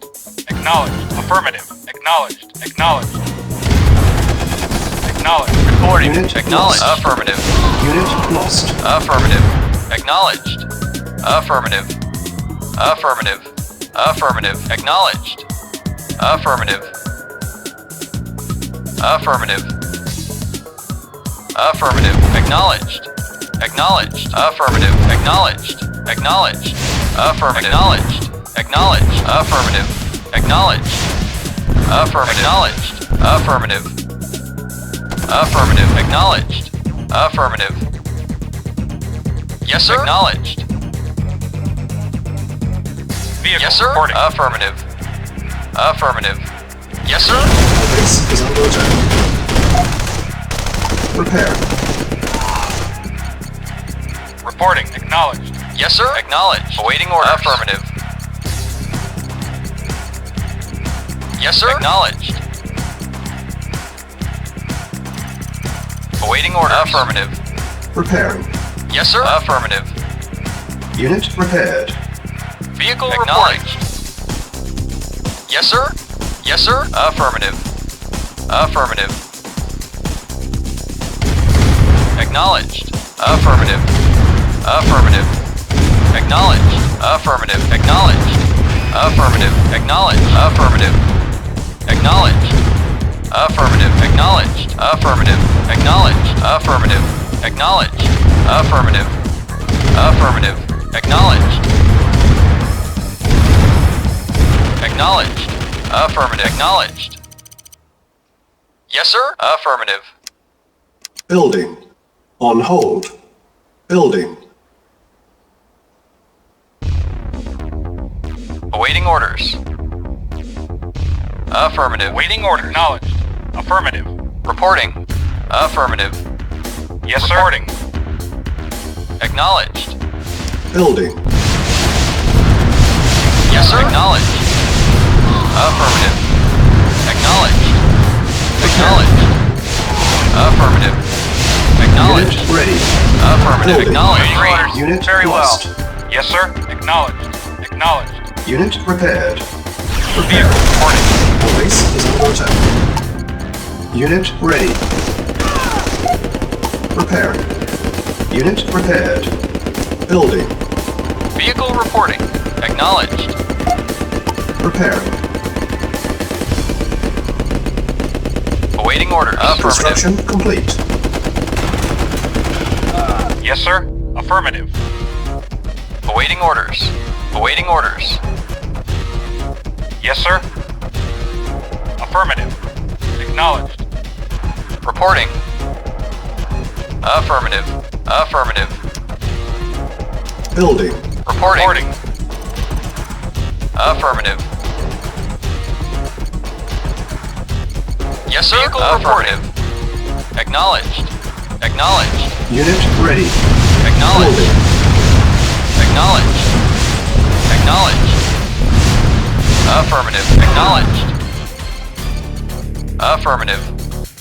Acknowledged. Affirmative. Acknowledged. Acknowledged. Acknowledged. Reporting. Unit Acknowledged. lost. Affirmative. Unit lost. Affirmative. Acknowledged. Affirmative. Affirmative. Affirmative. Acknowledged. Affirmative. Affirmative. Affirmative. Acknowledged. Acknowledged. Affirmative. Acknowledged. Acknowledged. Affirmative. Acknowledged. Acknowledged. Affirmative. Acknowledged. Affirmative. Acknowledged. Affirmative. Affirmative. Acknowledged. Affirmative. Yes, sir. Acknowledged. Vehicle Yes, sir. reporting. Affirmative. Affirmative. Yes, sir. Base is under attack. Prepare. Reporting. Acknowledged. Yes, sir. Acknowledged. Awaiting orders. Affirmative. Yes, sir. Acknowledged. Awaiting orders. Affirmative. Preparing. Yes, sir. Affirmative. Unit prepared. Vehicle acknowledged. Yes, sir. Yes, sir. Affirmative. Affirmative. Acknowledged. Affirmative. Affirmative. Acknowledged. Affirmative. Acknowledged. Affirmative. Acknowledged. Affirmative. Acknowledged. Affirmative. Acknowledged. Affirmative. Acknowledged. Affirmative. Acknowledged. Affirmative. Affirmative. Acknowledged. Acknowledged. Affirmative. Acknowledged. Yes, sir. Affirmative. Building. On hold. Building. Awaiting orders. Affirmative. Waiting order. Acknowledged. Affirmative. Reporting. Affirmative. Yes, sir. Reporting. Acknowledged. Building. Yes, sir. Acknowledged. Affirmative. Acknowledged. Acknowledged. Affirmative. Acknowledged. Unit ready. Affirmative. Building. Acknowledged. Orders. Unit Very lost. well. Yes, sir. Acknowledged. Acknowledged. Unit prepared. Vehicle reporting. Our base is under attack. Unit ready. Preparing. Unit prepared. Building. Vehicle reporting. Acknowledged. Preparing. Awaiting orders. Affirmative. Construction complete. Yes, sir. Affirmative. Awaiting orders. Awaiting orders. Yes, sir. Affirmative. Acknowledged. Reporting. Affirmative. Affirmative. Building. Reporting. Reporting. Affirmative. Yes, sir. Vehicle Affirmative. Acknowledged. Acknowledged. Unit ready. Acknowledged. Building. Acknowledged. Acknowledged. Affirmative. Acknowledged. Affirmative.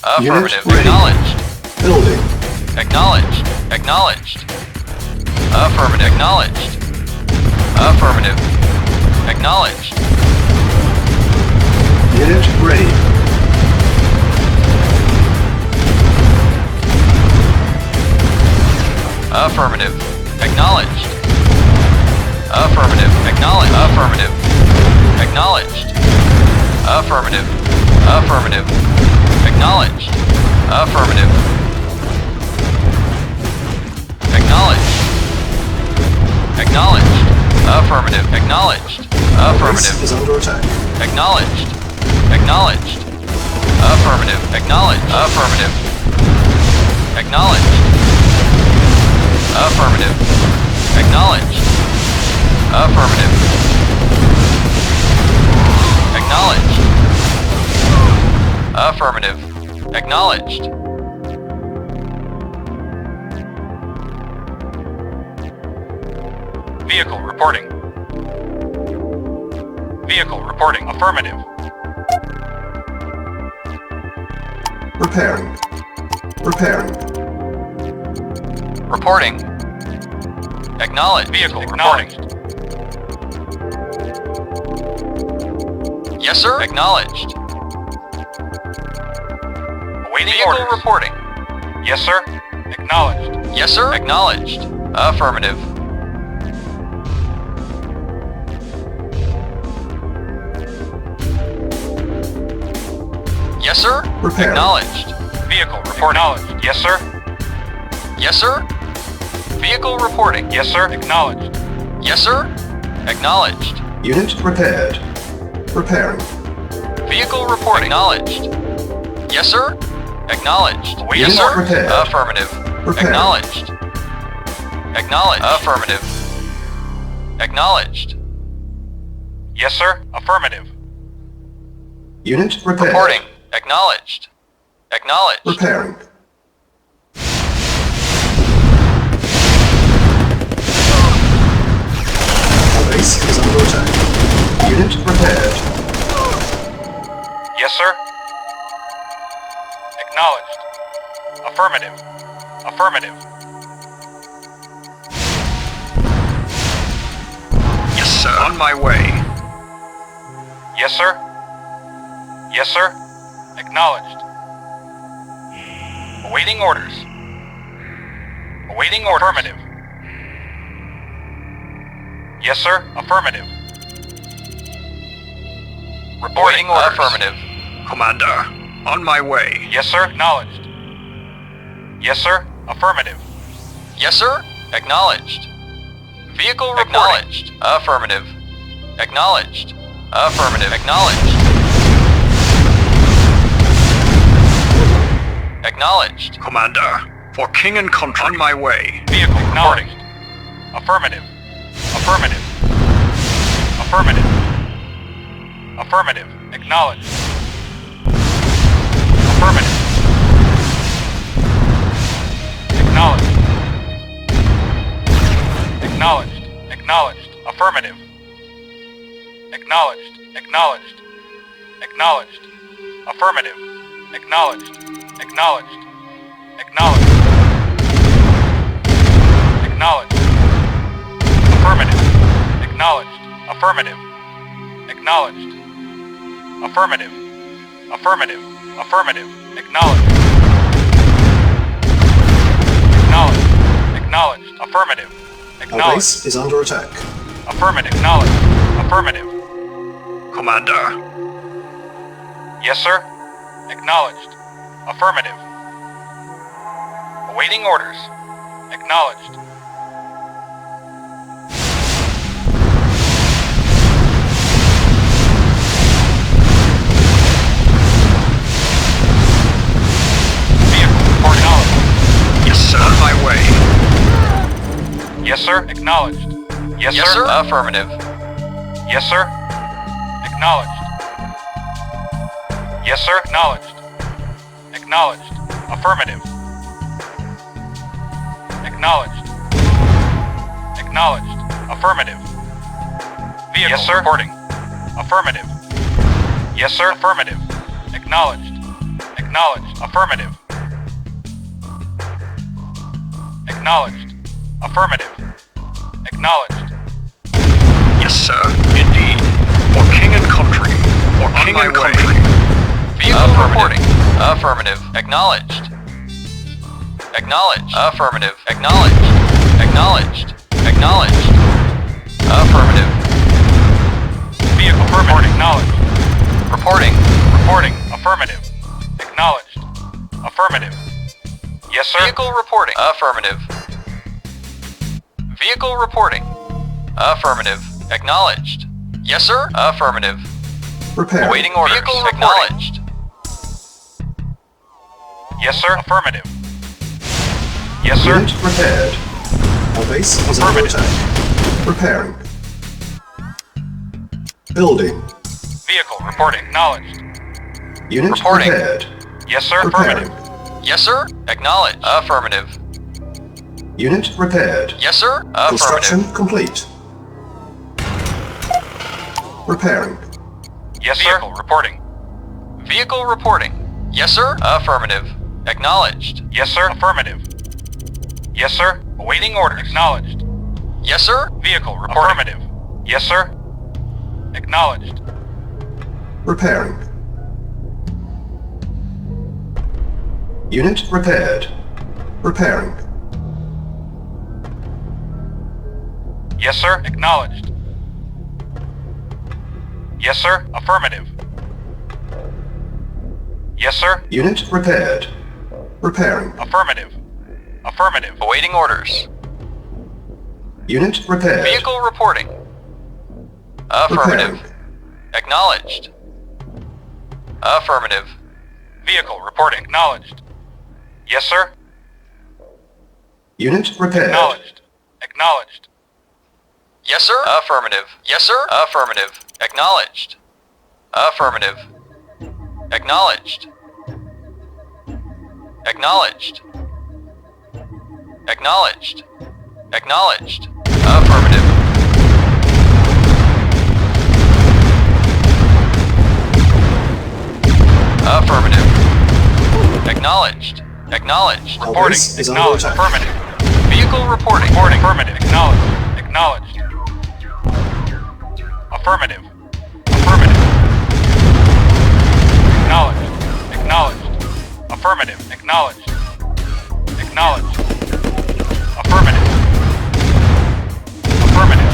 Affirmative. ready. Acknowledged. Building. Acknowledged. Acknowledged. Affirmative. Acknowledged. Affirmative. Acknowledged. Unit ready. Affirmative. Acknowledged. Affirmative. Acknowledged. Affirmative. Acknowledged. Affirmative. Affirmative. Acknowledged. Affirmative. Acknowledged. Acknowledged. Affirmative. Acknowledged. Affirmative. Base is under attack. Acknowledged. Acknowledged. Affirmative. Acknowledged. Affirmative. Acknowledged. Affirmative. Acknowledged. Affirmative. Acknowledged. Affirmative. Acknowledged. Vehicle reporting. Vehicle reporting. Affirmative. Repairing. Repairing. Reporting. Acknowledged. Vehicle reporting. Yes, sir. Acknowledged. Awaiting Vehicle orders. reporting. Yes, sir. Acknowledged. Yes, sir. Acknowledged. Affirmative. Yes, sir. Repair. Acknowledged. Vehicle reporting. Acknowledged. Yes, sir. Yes, sir. Vehicle reporting. Yes, sir. Acknowledged. Yes, sir. Acknowledged. Unit repaired. Repairing. Vehicle reporting. Acknowledged. Yes, sir. Acknowledged. Awaiting Yes, sir. orders. Repaired. Affirmative. Repaired. Acknowledged. Acknowledged. Affirmative. Acknowledged. Yes, sir. Affirmative. Unit repaired. Reporting. Acknowledged. Acknowledged. Repairing. Our base is under attack. Unit repaired. Yes, sir. Acknowledged. Affirmative. Affirmative. Yes, sir. On my way. Yes, sir. Yes, sir. Acknowledged. Awaiting orders. Awaiting orders. Affirmative. Yes, sir. Affirmative. Reporting orders. Affirmative. Commander, on my way. Yes, sir. Acknowledged. Yes, sir. Affirmative. Yes, sir. Acknowledged. Vehicle reporting. Acknowledged. Affirmative. Acknowledged. Affirmative. Acknowledged. Acknowledged. Commander, for king and country. On my way. Vehicle acknowledged. Affirmative. Affirmative. Affirmative. Affirmative. Acknowledged. Affirmative. Acknowledged. Acknowledged. Acknowledged. Affirmative. Acknowledged. Acknowledged. Acknowledged. Affirmative. Acknowledged. Acknowledged. Acknowledged. Acknowledged. Affirmative. Acknowledged. Affirmative. Acknowledged. Affirmative. Affirmative. Affirmative. Acknowledged. Acknowledged. Acknowledged. Affirmative. Our Acknowledged. base is under attack. Affirmative. Acknowledged. Affirmative. Commander, Yes, sir. Acknowledged. Affirmative. Awaiting orders. Acknowledged. Vehicle reporting. Acknowledged. yes, sir. On my way. Yes, sir. Acknowledged. Yes, Yes, sir. sir. Affirmative. Yes, sir. Acknowledged. Yes, sir. Acknowledged. Acknowledged. Affirmative. Acknowledged. Acknowledged. Affirmative. Vehicle yes, sir. Reporting. Affirmative. Yes, sir. Affirmative. Acknowledged. Acknowledged. Affirmative. Acknowledged. Affirmative. Acknowledged. Yes, sir. Indeed. For king and country. For king and country. Vehicle reporting. Affirmative. Acknowledged. Acknowledged. Affirmative. Acknowledged. Acknowledged. Acknowledged. Affirmative. Vehicle reporting. Acknowledged. Reporting. Reporting. Affirmative. Acknowledged. Affirmative. Yes, sir. Vehicle reporting. Affirmative. Vehicle reporting. Affirmative. Acknowledged. Yes, sir. Affirmative. Repair. Awaiting orders. Vehicle reporting. Acknowledged. Yes, sir. Affirmative. Yes, sir. Unit repaired. Our base is under Affirmative. attack. Repairing. Building. Vehicle reporting. Acknowledged. Unit Reporting. repaired. Yes, sir. Repairing. Affirmative. Yes, sir. Acknowledged. Affirmative. Unit repaired. Yes, sir. Construction Affirmative. complete. Repairing. Yes, sir. Vehicle reporting. Vehicle reporting. Yes, sir. Affirmative. Acknowledged. Yes, sir. Affirmative. Yes, sir. Awaiting orders. Acknowledged. Yes, sir. Vehicle reporting. Affirmative. Yes, sir. Acknowledged. Repairing. Unit repaired. Repairing. Yes, sir. Acknowledged. Yes, sir. Affirmative. Yes, sir. Unit repaired. Repairing. Affirmative. Affirmative. Awaiting orders. Unit repaired. Vehicle reporting. Affirmative. Repairing. Acknowledged. Affirmative. Vehicle reporting. Acknowledged. Yes, sir. Unit repaired. Acknowledged. Acknowledged. Yes, sir. Affirmative. Yes, sir. Affirmative. Acknowledged. Affirmative. Acknowledged. Acknowledged. Acknowledged. Acknowledged. Affirmative. Affirmative. Acknowledged. Acknowledged. Our Reporting. base is under Acknowledged. attack. Affirmative. Vehicle reporting. Reporting. Affirmative. Acknowledged. Acknowledged. Affirmative. Affirmative. Acknowledged. Acknowledged. Affirmative. Acknowledged. Acknowledged. Affirmative. Affirmative.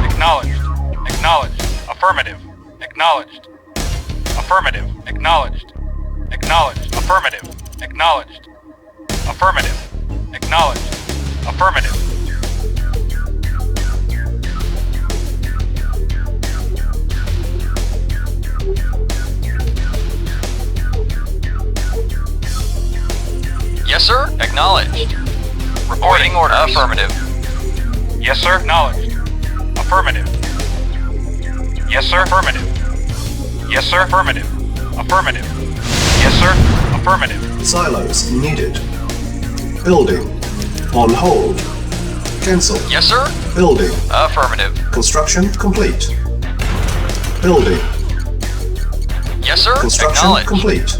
Acknowledged. Acknowledged. Affirmative. Acknowledged. Affirmative. Acknowledged. Acknowledged. Affirmative. Acknowledged. Affirmative. Acknowledged. Affirmative. Yes, sir. Acknowledged. Reporting orders. Affirmative. Yes, sir. Acknowledged. Affirmative. Yes, sir. Affirmative. Yes, sir. Affirmative. Affirmative. Yes, sir. Affirmative. Silos needed. Building. On hold. Cancel. Yes, sir. Building. Affirmative. Construction complete. Building. Yes, sir. Construction Acknowledged. complete.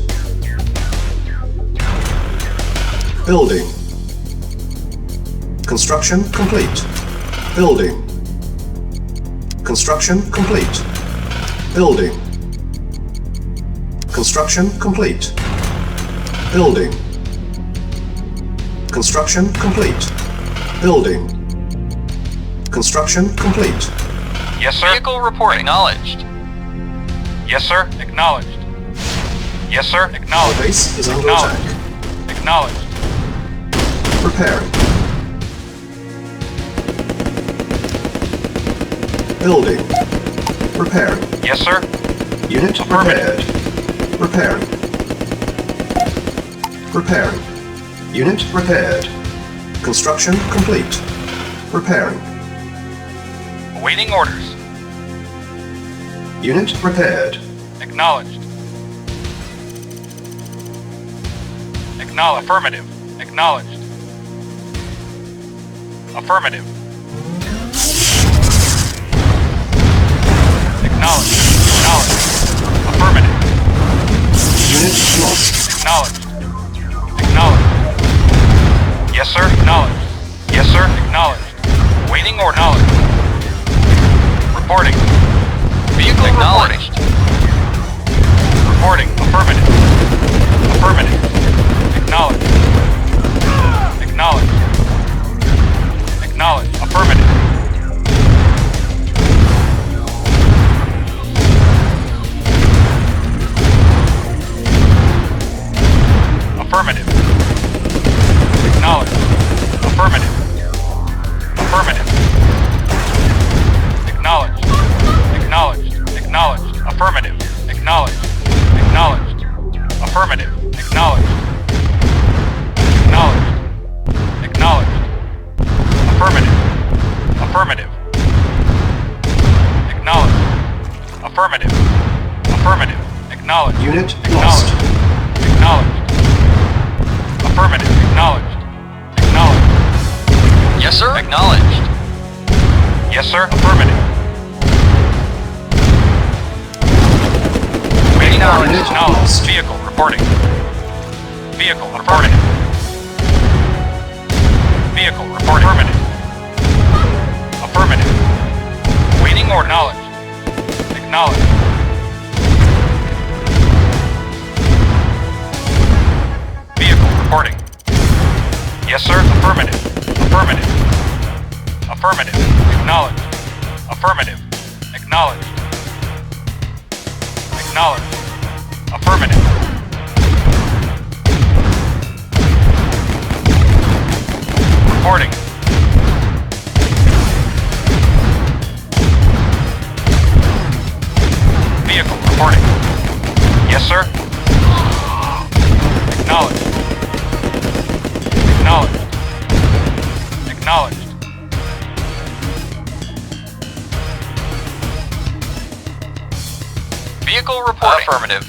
Building. Construction complete. Building. Construction complete. Building. Construction complete. Building. Construction complete. Building. Construction complete. Yes, sir. Vehicle reporting. Acknowledged. Yes, sir. Acknowledged. Yes, sir. Our Acknowledged. base is under Acknowledged. attack. Acknowledged. Repairing. Building. Repairing. Yes, sir. Unit Affirmative. repaired. Repairing. Repairing. Unit repaired. Construction complete. Repairing. Awaiting orders. Unit repaired. Acknowledged. Acknowledged. Affirmative. Acknowledged. Affirmative. Acknowledged. Acknowledged. Affirmative. Unit lost. Acknowledged. Acknowledged. Yes, sir. Acknowledged. Yes, sir. Acknowledged. Waiting or knowledge. Reporting. Vehicle acknowledged. Reporting. Affirmative. Affirmative. Acknowledged. Acknowledged. Acknowledged. Affirmative. Affirmative. Acknowledged. Affirmative. Affirmative. Acknowledged. Acknowledged. Acknowledged. Affirmative. Acknowledged. Acknowledged. Affirmative. Acknowledged. Acknowledged. Acknowledged. Affirmative. Affirmative. Acknowledged. Affirmative. Affirmative. Acknowledged. Unit Acknowledged. lost. Acknowledged. Affirmative. Acknowledged. Acknowledged. Yes, sir. Acknowledged. Yes, sir. Affirmative. Waiting orders. Unit Acknowledged. lost. Vehicle reporting. Vehicle reporting. Vehicle reporting. Affirmative. Affirmative. Waiting or knowledge. Acknowledged. Vehicle reporting. Yes, sir. Affirmative. Affirmative. Affirmative. Acknowledged. Affirmative. Acknowledged. Acknowledged. Affirmative. Reporting. Vehicle reporting. Yes, sir. Acknowledged. Acknowledged. Acknowledged. Vehicle reporting. Affirmative.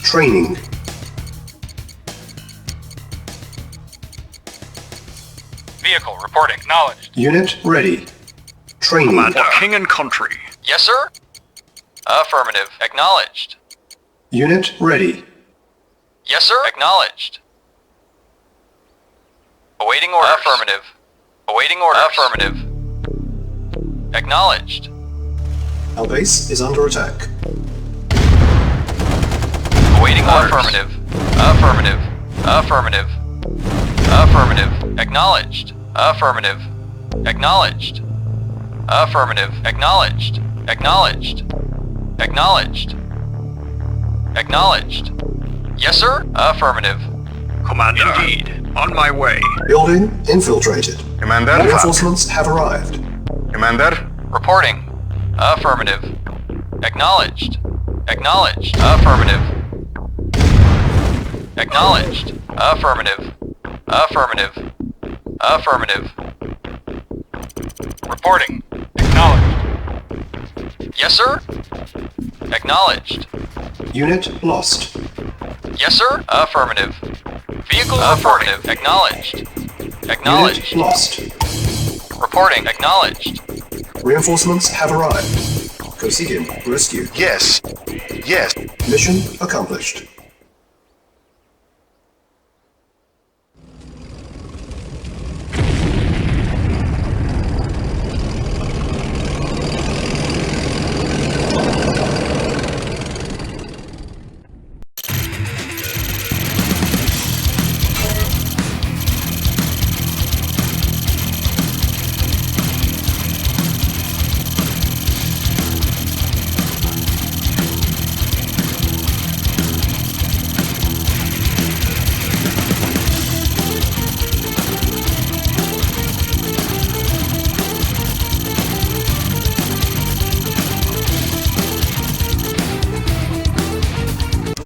Training. Vehicle reporting. Acknowledged. Unit ready. Training. Commander. For king and country. Yes, sir. Affirmative. Acknowledged. Unit ready. Yes, sir. Acknowledged. Awaiting orders. Affirmative. Awaiting orders. Affirmative. Acknowledged. Our base is under attack. Awaiting orders. Affirmative. Affirmative. Affirmative. Affirmative. Acknowledged. Affirmative. Acknowledged. Affirmative. Acknowledged. Acknowledged. Acknowledged. Acknowledged. Yes, sir? Affirmative. Commander. Indeed. On my way. Building infiltrated. Commander. Reinforcements have arrived. Commander. Reporting. Affirmative. Acknowledged. Acknowledged. Affirmative. Acknowledged. Affirmative. Affirmative. Affirmative. Reporting. Acknowledged. Yes, sir? Acknowledged. Unit lost. Yes, sir? Affirmative. Vehicle affirmative. Acknowledged. Acknowledged. Unit lost. Reporting. Acknowledged. Reinforcements have arrived. Kosygin rescued. Yes. Yes. Mission accomplished.